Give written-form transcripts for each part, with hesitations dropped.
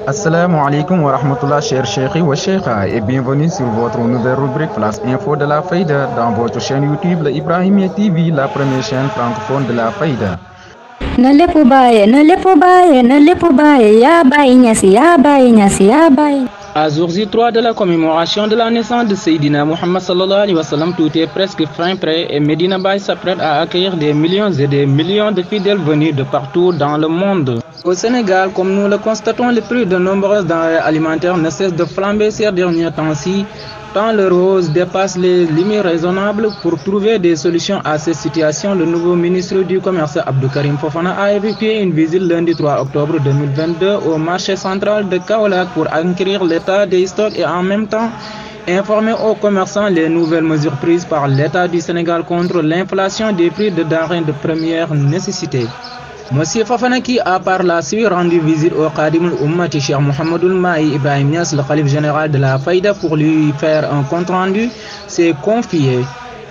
Assalamu alaikum wa rahmatullah, chers cheikhi wa cheikha, et bienvenue sur votre nouvelle rubrique Flash Info de la Fayda dans votre chaîne YouTube, le Ibrahimiya TV, la première chaîne francophone de la Fayda. Na lépp bàyyi yaa Baye Niass yaa Baye Niass yaa Baye. À jour J3 de la commémoration de la naissance de Seydina Mohamed sallallahu alayhi wa sallam, tout est presque fin prêt et Medina Baye s'apprête à accueillir des millions et des millions de fidèles venus de partout dans le monde. Au Sénégal, comme nous le constatons, le prix de nombreuses denrées alimentaires ne cesse de flamber ces derniers temps-ci, tant le rose dépasse les limites raisonnables. Pour trouver des solutions à cette situation, le nouveau ministre du Commerce Abdou Karim Fofana a effectué une visite lundi 3 octobre 2022 au marché central de Kaolack pour acquérir l'état des stocks et en même temps informer aux commerçants les nouvelles mesures prises par l'État du Sénégal contre l'inflation des prix de denrées de première nécessité. Monsieur Fofana, qui a par la suite rendu visite au Qadim al-Ummati Cheikh Mouhamadoul Mahi Ibrahim Niass, le Khalif général de la Fayda, pour lui faire un compte rendu, s'est confié.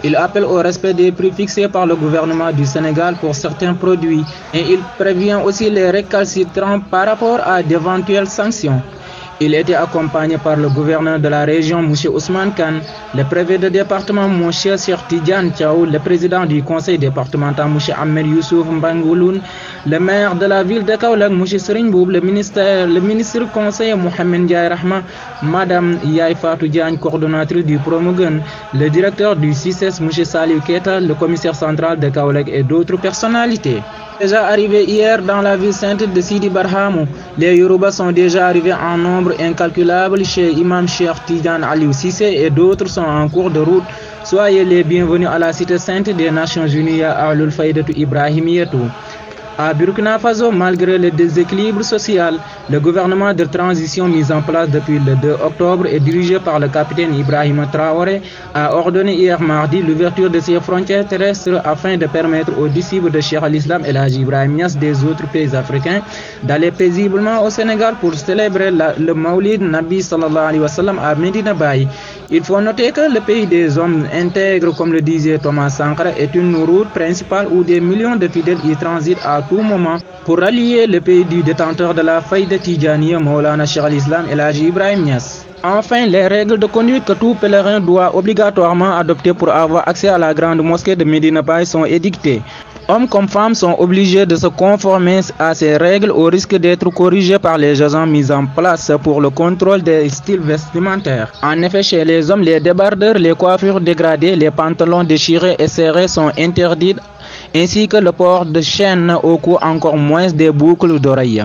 Il appelle au respect des prix fixés par le gouvernement du Sénégal pour certains produits et il prévient aussi les récalcitrants par rapport à d'éventuelles sanctions. Il était accompagné par le gouverneur de la région, M. Ousmane Khan, le préfet de département, M. Cheikh Tidiane Thiaw, le président du conseil départemental, M. Ahmed Youssouf Mbangouloun, le maire de la ville de Kaolack, M. Serigne Boub, le ministre conseiller Mohamed Ndiaye Rahma, Mme Yaye Fatou Diagne, coordonnatrice du Promogun, le directeur du CICES, M. Salih Keita, le commissaire central de Kaolack et d'autres personnalités. Déjà arrivés hier dans la ville sainte de Sidi Barhamou, les Yorubas sont déjà arrivés en nombre incalculable chez Imam Cheikh Tidiane Aliou Cissé et d'autres sont en cours de route. Soyez les bienvenus à la cité sainte des Nations Unies à Al Faydatou Ibrahimiyatou. À Burkina Faso, malgré le déséquilibre social, le gouvernement de transition mis en place depuis le 2 octobre et dirigé par le capitaine Ibrahima Traoré a ordonné hier mardi l'ouverture de ses frontières terrestres afin de permettre aux disciples de Cheikh al-Islam El Hadji Ibrahim Niass des autres pays africains d'aller paisiblement au Sénégal pour célébrer le Maulid Nabi sallallahu alayhi wa sallam à Medina Baye. Il faut noter que le pays des hommes intègres, comme le disait Thomas Sankara, est une route principale où des millions de fidèles y transitent à tout moment pour rallier le pays du détenteur de la Fayda Tidjaniya, Maulana Cheikh al-Islam El Hadji Ibrahim Niass. Enfin, les règles de conduite que tout pèlerin doit obligatoirement adopter pour avoir accès à la grande mosquée de Medina Baye sont édictées. Hommes comme femmes sont obligés de se conformer à ces règles au risque d'être corrigés par les agents mis en place pour le contrôle des styles vestimentaires. En effet, chez les hommes, les débardeurs, les coiffures dégradées, les pantalons déchirés et serrés sont interdits, ainsi que le port de chaînes au cou, encore moins des boucles d'oreilles.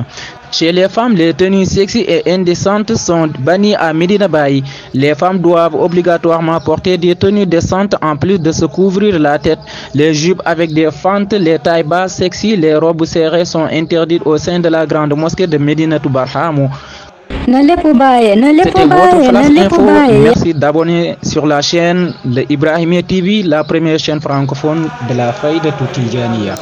Chez les femmes, les tenues sexy et indécentes sont bannies à Medina Baye. Les femmes doivent obligatoirement porter des tenues décentes en plus de se couvrir la tête. Les jupes avec des fentes, les tailles basses sexy, les robes serrées sont interdites au sein de la grande mosquée de Medina Barhamou. C'était votre Flash Info. Merci d'abonner sur la chaîne de Ibrahimiya TV, la première chaîne francophone de la Faydatou Tidjaniya.